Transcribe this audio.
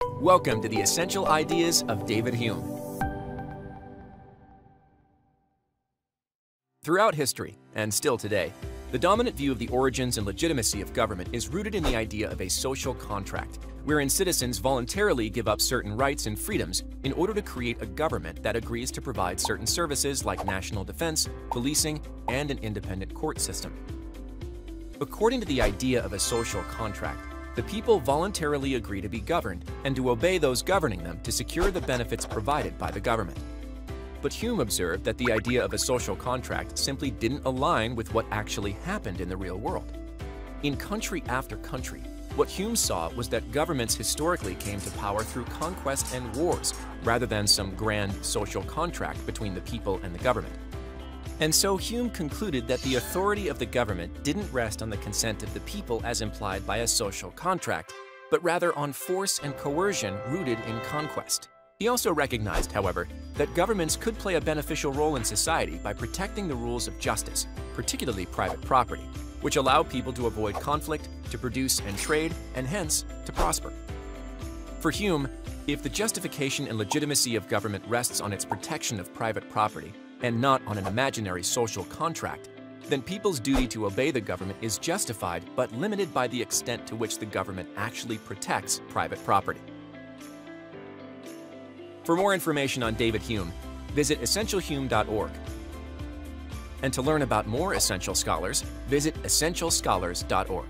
Welcome to the Essential Ideas of David Hume. Throughout history, and still today, the dominant view of the origins and legitimacy of government is rooted in the idea of a social contract, wherein citizens voluntarily give up certain rights and freedoms in order to create a government that agrees to provide certain services like national defense, policing, and an independent court system. According to the idea of a social contract, the people voluntarily agree to be governed and to obey those governing them to secure the benefits provided by the government. But Hume observed that the idea of a social contract simply didn't align with what actually happened in the real world. In country after country, what Hume saw was that governments historically came to power through conquest and wars, rather than some grand social contract between the people and the government. And so Hume concluded that the authority of the government didn't rest on the consent of the people as implied by a social contract, but rather on force and coercion rooted in conquest. He also recognized, however, that governments could play a beneficial role in society by protecting the rules of justice, particularly private property, which allow people to avoid conflict, to produce and trade, and hence to prosper. For Hume, if the justification and legitimacy of government rests on its protection of private property, and not on an imaginary social contract, then people's duty to obey the government is justified but limited by the extent to which the government actually protects private property. For more information on David Hume, visit essentialhume.org. And to learn about more essential scholars, visit essentialscholars.org.